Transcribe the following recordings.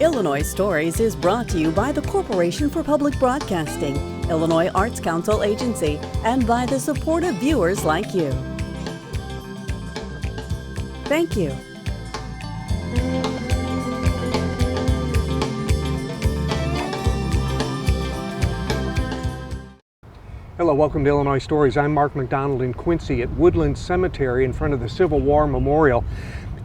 Illinois Stories is brought to you by the Corporation for Public Broadcasting, Illinois Arts Council Agency, and by the support of viewers like you. Thank you. Hello, welcome to Illinois Stories. I'm Mark McDonald in Quincy at Woodland Cemetery in front of the Civil War Memorial.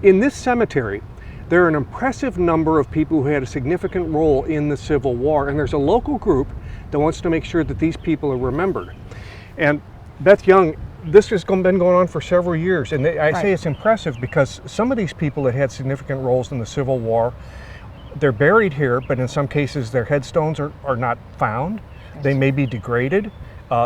In this cemetery, there are an impressive number of people who had a significant role in the Civil War, and there's a local group that wants to make sure that these people are remembered. And Beth Young, this has been going on for several years, and I say it's impressive because some of these people that had significant roles in the Civil War, they're buried here, but in some cases their headstones are not found. They may be degraded.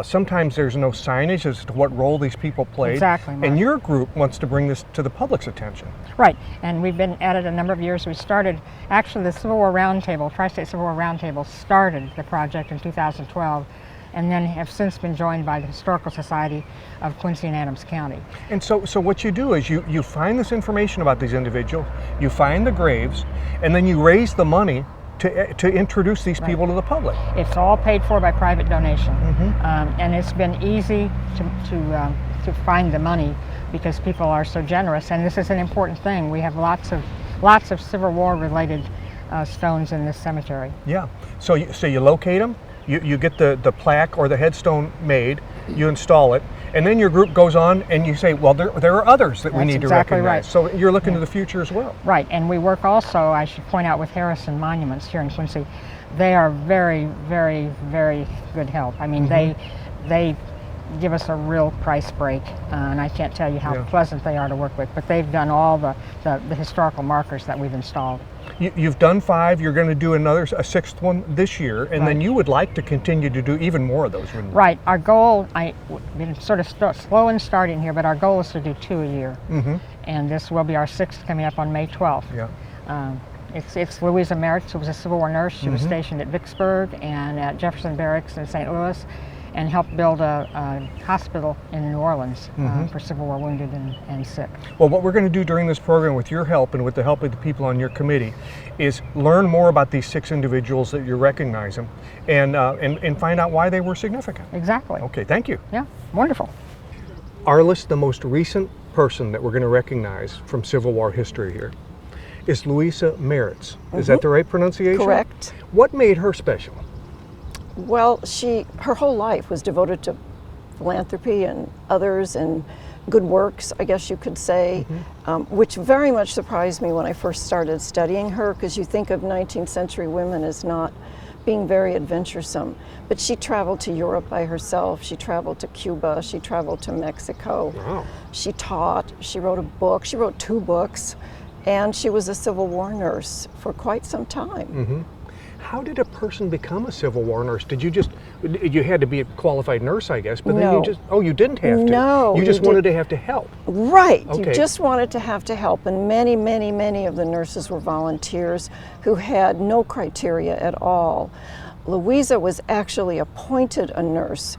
Sometimes there's no signage as to what role these people played. Exactly, Mark. And your group wants to bring this to the public's attention. Right, and we've been at it a number of years. We started, actually the Civil War Roundtable, Tri-State Civil War Roundtable started the project in 2012, and then have since been joined by the Historical Society of Quincy and Adams County. And so what you do is you find this information about these individuals, you find the graves, and then you raise the money to introduce these people to the public. It's all paid for by private donation, and it's been easy to find the money because people are so generous, and this is an important thing. We have lots of Civil War related stones in this cemetery. Yeah, so you locate them, you get the plaque or the headstone made, you install it, and then your group goes on and you say, well, there are others that we need to recognize. Right. So you're looking to the future as well. Right, and we work also, I should point out, with Harrison Monuments here in Quincy. They are very, very, very good help. I mean, they give us a real price break, and I can't tell you how pleasant they are to work with, but they've done all the historical markers that we've installed. You've done 5, you're going to do a 6th one this year, and then you would like to continue to do even more of those. Right, our goal, I've been sort of slow in starting here, but our goal is to do 2 a year. And this will be our 6th coming up on May 12th. Yeah. It's Louisa Merritt, who was a Civil War nurse. She was stationed at Vicksburg and at Jefferson Barracks in St. Louis, and helped build a hospital in New Orleans for Civil War wounded and sick. Well, what we're going to do during this program with your help and with the help of the people on your committee is learn more about these 6 individuals that you recognize them and find out why they were significant. Exactly. Okay, thank you. Yeah, wonderful. Arliss, the most recent person that we're going to recognize from Civil War history here, is Louisa Merritt. Is that the right pronunciation? Correct. What made her special? Well, her whole life was devoted to philanthropy and others and good works, I guess you could say, which very much surprised me when I first started studying her, because you think of 19th century women as not being very adventuresome. But she traveled to Europe by herself, she traveled to Cuba, she traveled to Mexico. Wow. She taught, she wrote a book, she wrote 2 books, and she was a Civil War nurse for quite some time. How did a person become a Civil War nurse? You had to be a qualified nurse, I guess, but then No. you didn't have to. No. You just wanted to have to help. Right, Okay. You just wanted to have to help, and many, many, many of the nurses were volunteers who had no criteria at all. Louisa was actually appointed a nurse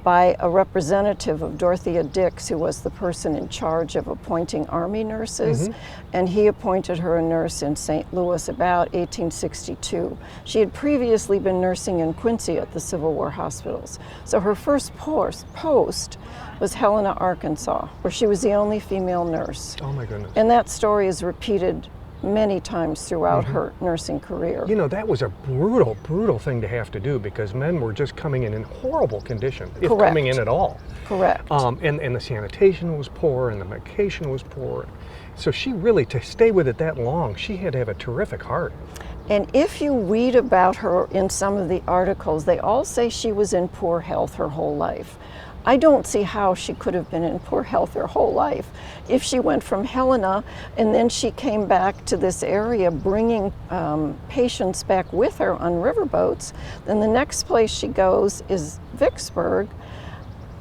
by a representative of Dorothea Dix, who was the person in charge of appointing Army nurses, and he appointed her a nurse in St. Louis about 1862. She had previously been nursing in Quincy at the Civil War hospitals. So her first post was Helena, Arkansas, where she was the only female nurse. Oh my goodness. And that story is repeated many times throughout her nursing career. You know, that was a brutal, brutal thing to have to do because men were just coming in horrible condition, if coming in at all. Correct. And the sanitation was poor and the medication was poor. So she really, to stay with it that long, she had to have a terrific heart. And if you read about her in some of the articles, they all say she was in poor health her whole life. I don't see how she could have been in poor health her whole life. If she went from Helena and then she came back to this area bringing patients back with her on riverboats, then the next place she goes is Vicksburg,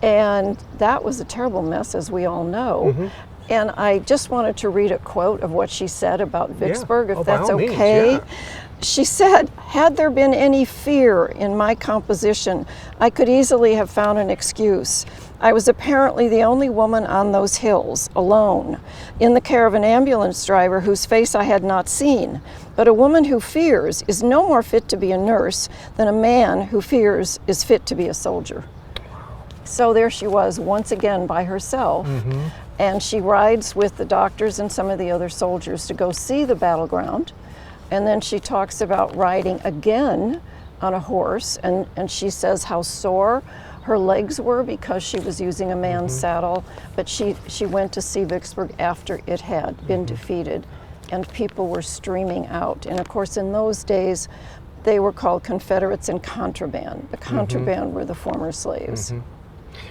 and that was a terrible mess, as we all know. And I just wanted to read a quote of what she said about Vicksburg, if that's okay. She said, "Had there been any fear in my composition, I could easily have found an excuse. I was apparently the only woman on those hills, alone, in the care of an ambulance driver whose face I had not seen. But a woman who fears is no more fit to be a nurse than a man who fears is fit to be a soldier. So there she was, once again by herself, and she rides with the doctors and some of the other soldiers to go see the battleground. And then she talks about riding again on a horse, and she says how sore her legs were because she was using a man's saddle, but she went to see Vicksburg after it had been defeated, and people were streaming out. And of course, in those days, they were called Confederates and contraband. The contraband were the former slaves.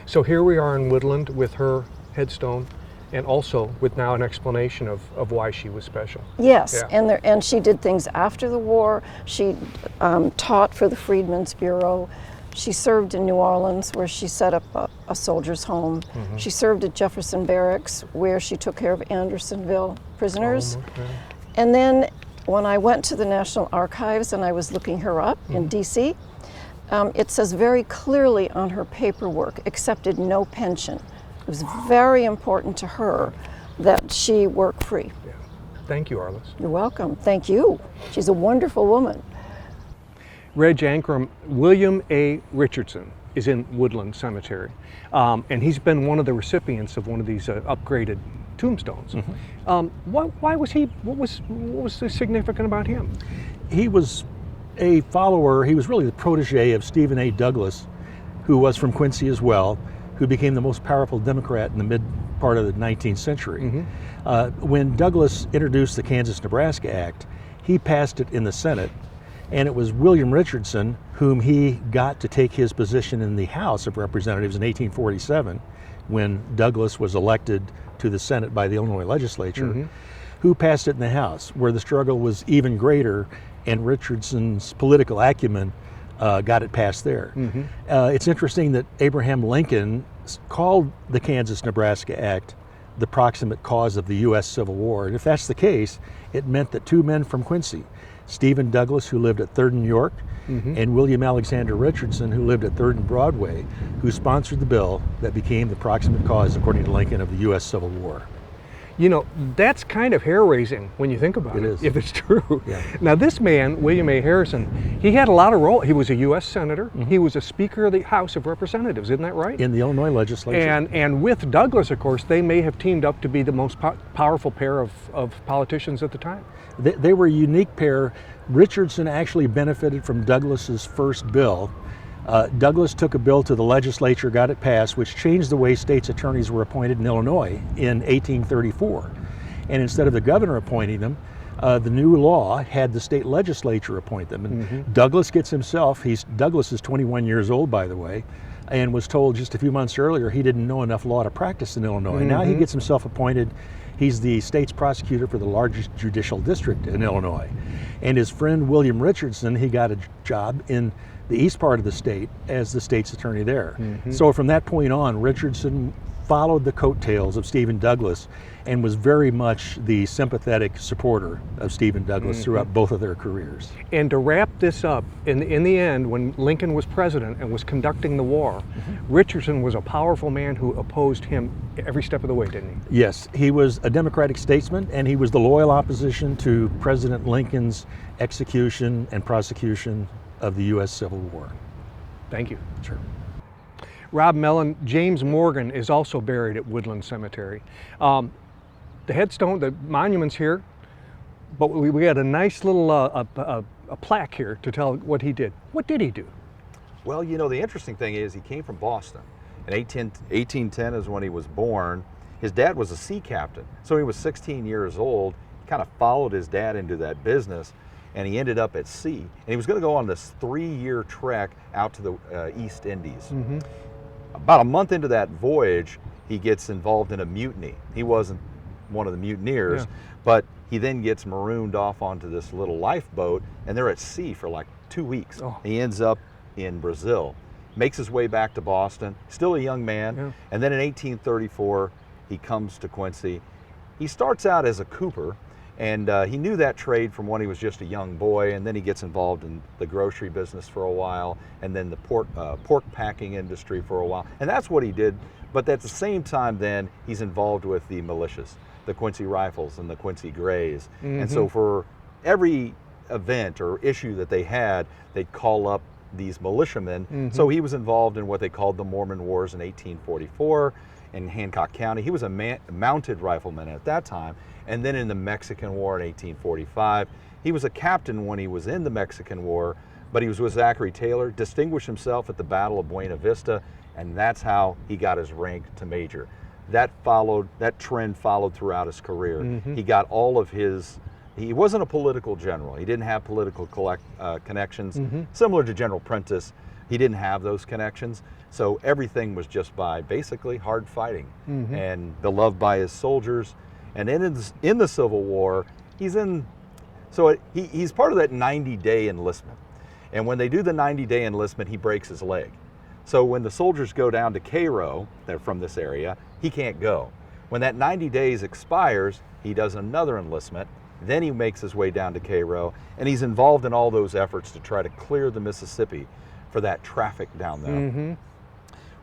So here we are in Woodland with her headstone, and also with now an explanation of why she was special. Yes, Yeah. and she did things after the war. She taught for the Freedmen's Bureau. She served in New Orleans, where she set up a soldier's home. She served at Jefferson Barracks, where she took care of Andersonville prisoners. And then when I went to the National Archives and I was looking her up in DC, it says very clearly on her paperwork, accepted no pension. It was very important to her that she work free. Yeah. Thank you, Arliss. You're welcome. Thank you. She's a wonderful woman. Reg Ankrum, William A. Richardson is in Woodland Cemetery, and he's been one of the recipients of one of these upgraded tombstones. Why was he? What was so significant about him? He was a follower. He was really the protege of Stephen A. Douglas, who was from Quincy as well, who became the most powerful Democrat in the mid part of the 19th century. When Douglas introduced the Kansas-Nebraska Act, he passed it in the Senate. And it was William Richardson whom he got to take his position in the House of Representatives in 1847, when Douglas was elected to the Senate by the Illinois legislature, who passed it in the House, where the struggle was even greater, and Richardson's political acumen got it passed there. It's interesting that Abraham Lincoln called the Kansas-Nebraska Act the proximate cause of the U.S. Civil War. And if that's the case, it meant that two men from Quincy, Stephen Douglas, who lived at 3rd and York, and William Alexander Richardson, who lived at 3rd and Broadway, who sponsored the bill that became the proximate cause, according to Lincoln, of the U.S. Civil War. You know, that's kind of hair-raising when you think about it, It is. if it's true. Yeah. Now this man, William A. Harrison, he had a lot of role. He was a U.S. Senator. He was a Speaker of the House of Representatives, isn't that right? In the Illinois legislature. And with Douglas, of course, they may have teamed up to be the most powerful pair of politicians at the time. They were a unique pair. Richardson actually benefited from Douglas's first bill. Douglas took a bill to the legislature, got it passed, which changed the way state's attorneys were appointed in Illinois in 1834. And instead of the governor appointing them, the new law had the state legislature appoint them. And Douglas gets himself, Douglas is 21 years old, by the way, and was told just a few months earlier he didn't know enough law to practice in Illinois. Now he gets himself appointed. He's the state's prosecutor for the largest judicial district in Illinois. And his friend William Richardson, he got a job in the east part of the state as the state's attorney there. So from that point on, Richardson followed the coattails of Stephen Douglas and was very much the sympathetic supporter of Stephen Douglas throughout both of their careers. And to wrap this up, in the end, when Lincoln was president and was conducting the war, Richardson was a powerful man who opposed him every step of the way, didn't he? Yes, he was a Democratic statesman, and he was the loyal opposition to President Lincoln's execution and prosecution of the U.S. Civil War. Thank you. Sure. Rob Mellon, James Morgan is also buried at Woodland Cemetery. The headstone, the monument's here, but we had a nice little a plaque here to tell what he did. What did he do? Well, you know, the interesting thing is he came from Boston. In 1810 is when he was born. His dad was a sea captain, so he was 16 years old. He kind of followed his dad into that business, and he ended up at sea. And he was going to go on this 3-year trek out to the East Indies. About a month into that voyage, he gets involved in a mutiny. He wasn't one of the mutineers, but he then gets marooned off onto this little lifeboat, and they're at sea for like 2 weeks. He ends up in Brazil, makes his way back to Boston, still a young man, and then in 1834, he comes to Quincy. He starts out as a cooper, And he knew that trade from when he was just a young boy, and then he gets involved in the grocery business for a while, and then the pork packing industry for a while. And that's what he did. But at the same time, then he's involved with the militias, the Quincy Rifles and the Quincy Grays. And so for every event or issue that they had, they'd call up these militiamen. So he was involved in what they called the Mormon Wars in 1844 in Hancock County. He was a mounted rifleman at that time. And then in the Mexican War in 1845, he was a captain when he was in the Mexican War, but he was with Zachary Taylor, distinguished himself at the Battle of Buena Vista, and that's how he got his rank to major. That trend followed throughout his career. He got all of his, he wasn't a political general. He didn't have political connections. Similar to General Prentice, he didn't have those connections. So everything was just by basically hard fighting and beloved by his soldiers. And in the Civil War, he's part of that 90-day enlistment. And when they do the 90-day enlistment, he breaks his leg. So when the soldiers go down to Cairo, they're from this area, he can't go. When that 90 days expires, he does another enlistment. Then he makes his way down to Cairo, and he's involved in all those efforts to try to clear the Mississippi for that traffic down there.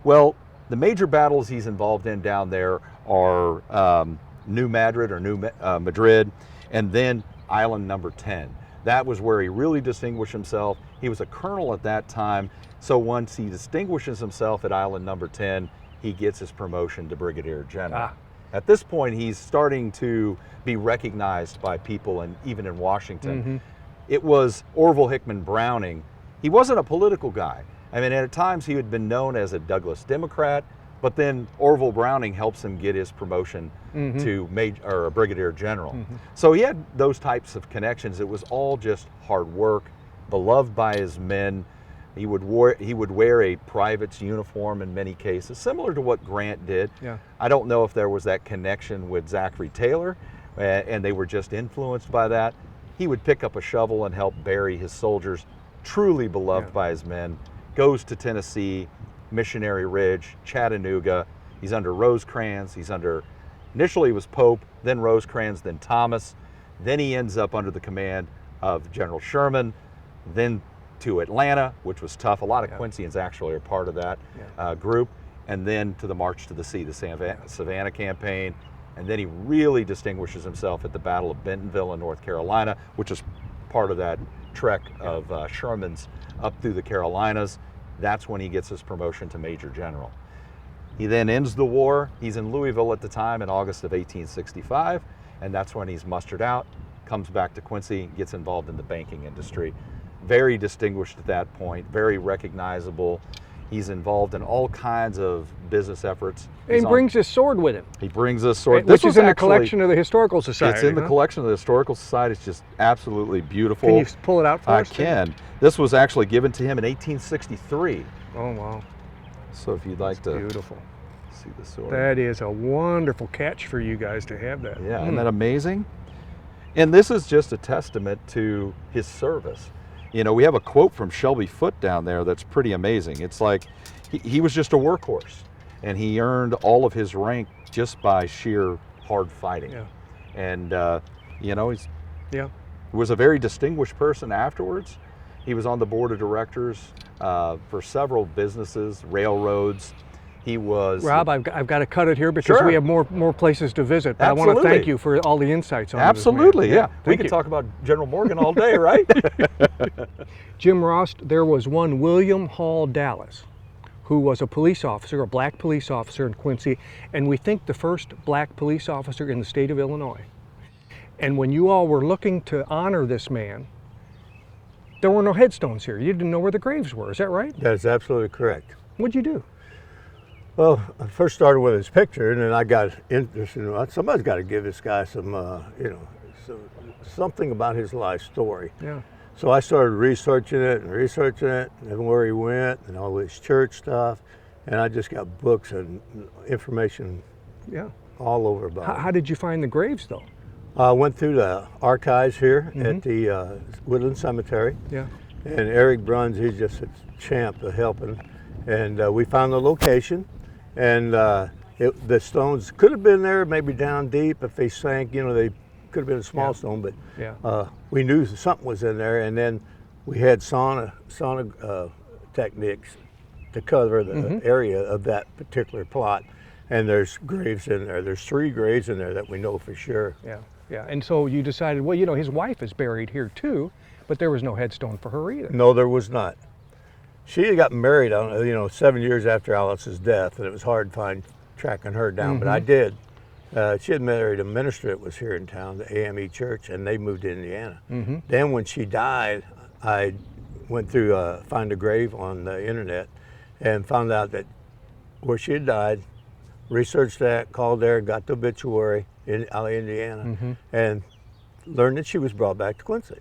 Well, the major battles he's involved in down there are New Madrid or New Madrid, and then Island Number 10. That was where he really distinguished himself. He was a colonel at that time, so once he distinguishes himself at Island Number 10, he gets his promotion to Brigadier General. At this point, he's starting to be recognized by people, and even in Washington. It was Orville Hickman Browning. He wasn't a political guy. I mean, at times he had been known as a Douglas Democrat, but then Orville Browning helps him get his promotion to a Brigadier General. So he had those types of connections. It was all just hard work, beloved by his men. He would wear a private's uniform in many cases, similar to what Grant did. I don't know if there was that connection with Zachary Taylor, and they were just influenced by that. He would pick up a shovel and help bury his soldiers, truly beloved by his men. Goes to Tennessee, Missionary Ridge, Chattanooga. He's under Rosecrans. Initially it was Pope, then Rosecrans, then Thomas. Then he ends up under the command of General Sherman, then to Atlanta, which was tough. A lot of Quincyans actually are part of that group. And then to the March to the Sea, the Savannah campaign. And then he really distinguishes himself at the Battle of Bentonville in North Carolina, which is part of that trek of Sherman's up through the Carolinas. That's when he gets his promotion to Major General. He then ends the war. He's in Louisville at the time in August of 1865, and that's when he's mustered out, comes back to Quincy, gets involved in the banking industry. Very distinguished at that point, very recognizable. He's involved in all kinds of business efforts. And he brings his sword with him. He brings his sword. Which is in the collection of the Historical Society. It's in the collection of the Historical Society. It's just absolutely beautiful. Can you pull it out for us? I can. This was actually given to him in 1863. Oh, wow. So if you'd like to beautiful. See the sword. That is a wonderful catch for you guys to have that. Yeah, isn't that amazing? And this is just a testament to his service. You know, we have a quote from Shelby Foote down there that's pretty amazing. It's like, he was just a workhorse, and he earned all of his rank just by sheer hard fighting. And, you know, he was a very distinguished person afterwards. He was on the board of directors for several businesses, railroads. He was... Rob, I've got to cut it here because we have more places to visit. But I want to thank you for all the insights on this man. Yeah. We could talk about General Morgan all day, right? Jim Ross, there was one William Hall Dallas, who was a police officer, a black police officer in Quincy, and we think the first black police officer in the state of Illinois. And when you all were looking to honor this man, there were no headstones here. You didn't know where the graves were. Is that right? That's absolutely correct. What'd you do? Well, I first started with his picture, and then I got interested in, somebody's got to give this guy some, something about his life story. So I started researching it and where he went and all this church stuff, and I just got books and information all over about it. How did you find the graves, though? I went through the archives here at the Woodland Cemetery. And Eric Bruns, he's just a champ of helping. And we found the location, and the stones could have been there, maybe down deep if they sank. You know, they could have been a small stone, but Yeah. we knew something was in there. And then we had sauna techniques to cover the area of that particular plot. And there's graves in there. There's 3 graves in there that we know for sure. Yeah, yeah. And so you decided, well, you know, his wife is buried here too, but there was no headstone for her either. No, there was not. She had gotten married, 7 years after Alice's death, and it was hard tracking her down, but I did. She had married a minister that was here in town, the AME Church, and they moved to Indiana. Then when she died, I went through Find a Grave on the internet and found out that where she had died, researched that, called there, got the obituary in Indiana, and learned that she was brought back to Quincy,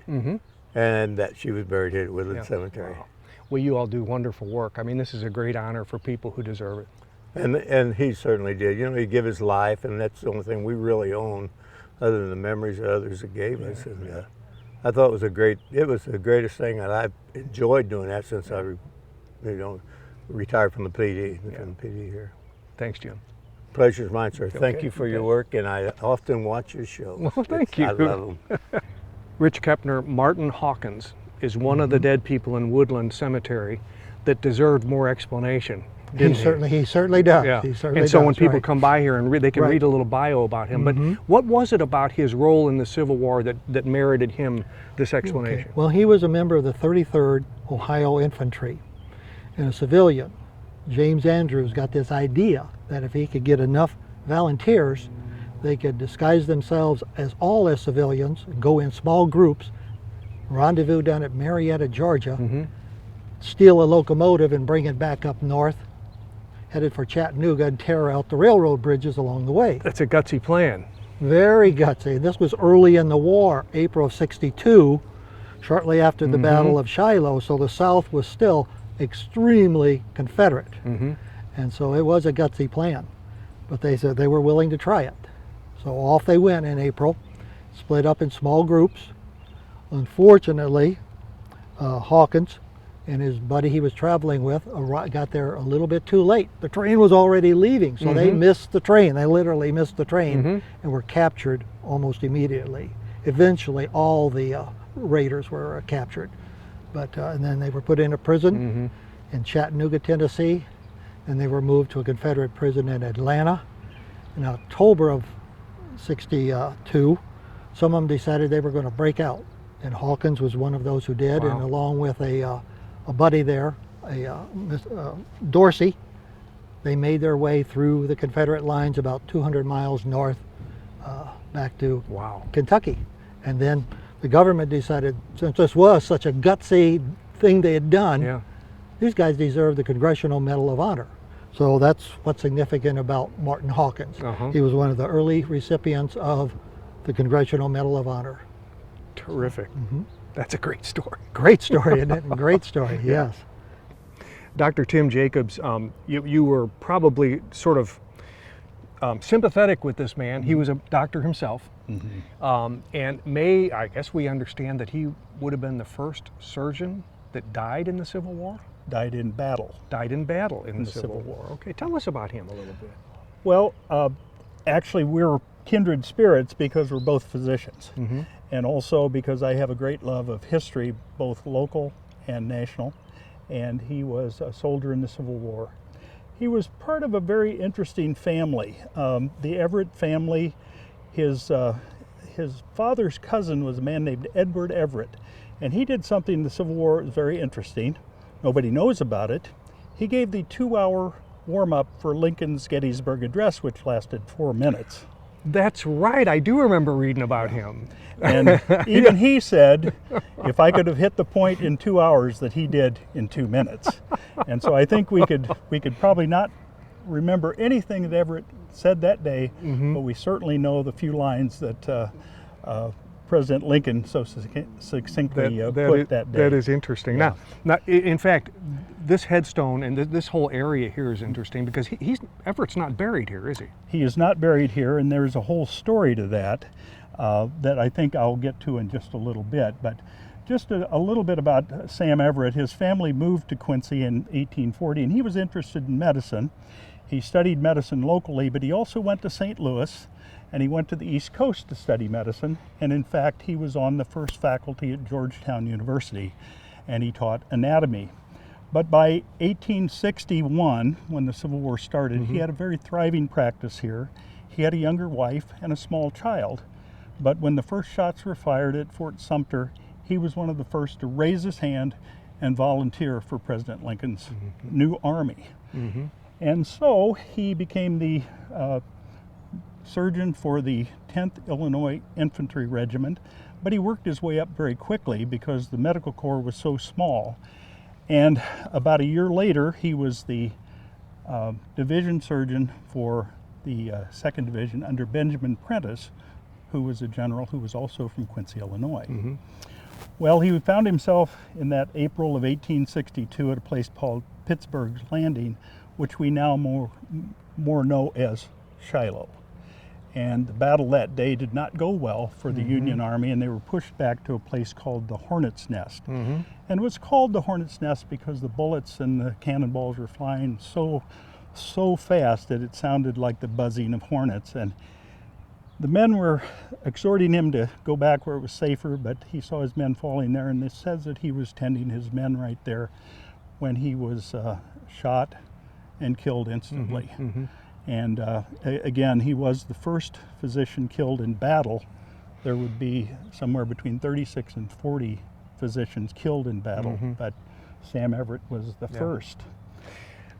and that she was buried here at Woodland Cemetery. Wow. Well, you all do wonderful work. I mean, this is a great honor for people who deserve it. And he certainly did. You know, he gave his life, and that's the only thing we really own, other than the memories of others that gave us. And I thought it was the greatest thing that I've enjoyed doing that since I, retired from the PD, from the PD here. Thanks, Jim. Pleasure's mine, sir. Thank you for your work, and I often watch your show. Well, thank you. I love them. Rich Kepner, Martin Hawkins is one of the dead people in Woodland Cemetery that deserved more explanation. He certainly does. Yeah. He certainly and so does, when people right. come by here and they can read a little bio about him, but what was it about his role in the Civil War that merited him this explanation? Okay. Well, he was a member of the 33rd Ohio Infantry and a civilian. James Andrews got this idea that if he could get enough volunteers, they could disguise themselves as civilians, go in small groups, rendezvous down at Marietta, Georgia, steal a locomotive and bring it back up north, headed for Chattanooga, and tear out the railroad bridges along the way. That's a gutsy plan. Very gutsy. This was early in the war, April of '62, shortly after the Battle of Shiloh, so the South was still extremely Confederate. And so it was a gutsy plan, but they said they were willing to try it. So off they went in April, split up in small groups. Unfortunately, Hawkins and his buddy he was traveling with got there a little bit too late. The train was already leaving, so they missed the train. They literally missed the train and were captured almost immediately. Eventually, all the raiders were captured, but and then they were put in a prison in Chattanooga, Tennessee, and they were moved to a Confederate prison in Atlanta. In October of '62, some of them decided they were going to break out, and Hawkins was one of those who did, and along with a buddy there, Dorsey, they made their way through the Confederate lines about 200 miles north back to Kentucky. And then the government decided, since this was such a gutsy thing they had done, these guys deserved the Congressional Medal of Honor. So that's what's significant about Martin Hawkins. He was one of the early recipients of the Congressional Medal of Honor. Terrific. That's a great story. Great story, isn't it? Great story, yes. Dr. Tim Jacobs, you were probably sort of sympathetic with this man. He was a doctor himself. And I guess we understand that he would have been the first surgeon that died in the Civil War? Died in battle. Died in battle in the Civil War. Okay, tell us about him a little bit. Well, actually we're kindred spirits because we're both physicians. And also because I have a great love of history, both local and national, and he was a soldier in the Civil War. He was part of a very interesting family. The Everett family, his father's cousin was a man named Edward Everett, and he did something in the Civil War that was very interesting. Nobody knows about it. He gave the 2-hour warm-up for Lincoln's Gettysburg Address, which lasted 4 minutes. That's right, I do remember reading about him. And even he said, if I could have hit the point in 2 hours that he did in 2 minutes. And so I think we could probably not remember anything that Everett said that day, but we certainly know the few lines that President Lincoln so succinctly put that day. That is interesting. Now, in fact, this headstone and this whole area here is interesting because Everett's not buried here, is he? He is not buried here, and there's a whole story to that that I think I'll get to in just a little bit. But just a little bit about Sam Everett. His family moved to Quincy in 1840, and he was interested in medicine. He studied medicine locally, but he also went to St. Louis and he went to the East Coast to study medicine, and in fact he was on the first faculty at Georgetown University, and he taught anatomy. But by 1861, when the Civil War started, he had a very thriving practice here. He had a younger wife and a small child, but when the first shots were fired at Fort Sumter, he was one of the first to raise his hand and volunteer for President Lincoln's new army. And so he became the surgeon for the 10th Illinois Infantry Regiment, but he worked his way up very quickly because the medical corps was so small. And about a year later, he was the division surgeon for the 2nd Division under Benjamin Prentiss, who was a general who was also from Quincy, Illinois. Well, he found himself in that April of 1862 at a place called Pittsburgh's Landing, which we now more know as Shiloh. And the battle that day did not go well for the Union Army, and they were pushed back to a place called the Hornet's Nest. And it was called the Hornet's Nest because the bullets and the cannonballs were flying so fast that it sounded like the buzzing of hornets. And the men were exhorting him to go back where it was safer, but he saw his men falling there, and it says that he was tending his men right there when he was shot and killed instantly. And again, he was the first physician killed in battle. There would be somewhere between 36 and 40 physicians killed in battle, but Sam Everett was the first.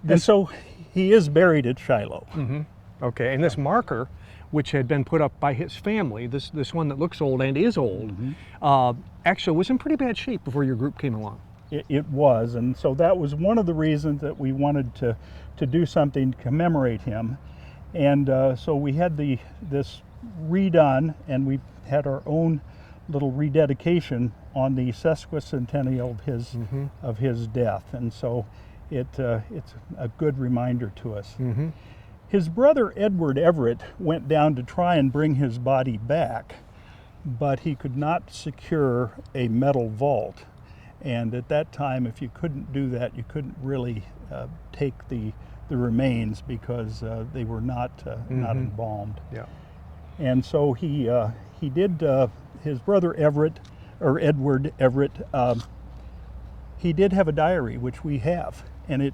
And so he is buried at Shiloh. Okay, and this marker, which had been put up by his family, this one that looks old and is old, actually was in pretty bad shape before your group came along. It was, and so that was one of the reasons that we wanted to do something to commemorate him. And so we had this redone, and we had our own little rededication on the sesquicentennial of his death, and so it's a good reminder to us. His brother Edward Everett went down to try and bring his body back, but he could not secure a metal vault. And at that time, if you couldn't do that, you couldn't really take the remains because they were not embalmed. And so he did. His brother Everett, or Edward Everett, he did have a diary, which we have, and it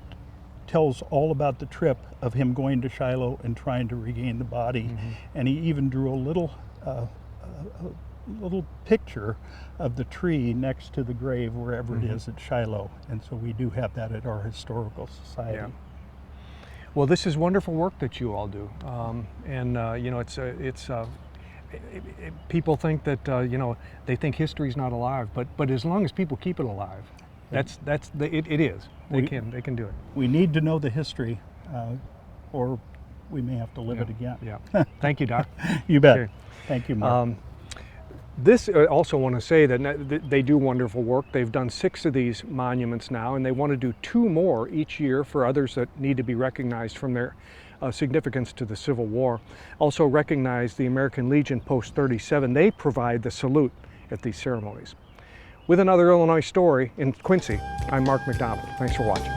tells all about the trip of him going to Shiloh and trying to regain the body. And he even drew a little picture of the tree next to the grave wherever it is at Shiloh, and so we do have that at our historical society. Well, this is wonderful work that you all do, and you know, people think that you know, they think history's not alive, but as long as people keep it alive, it is. They can do it. We need to know the history, or we may have to live it again. Thank you, Doc. You bet. Okay. Thank you, Mark. This, I also want to say that they do wonderful work. They've done 6 of these monuments now, and they want to do 2 more each year for others that need to be recognized from their significance to the Civil War. Also recognize the American Legion Post 37. They provide the salute at these ceremonies. With another Illinois story in Quincy, I'm Mark McDonald. Thanks for watching.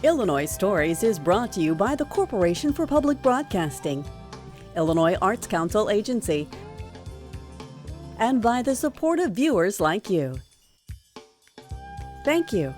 Illinois Stories is brought to you by the Corporation for Public Broadcasting, Illinois Arts Council Agency, and by the support of viewers like you. Thank you.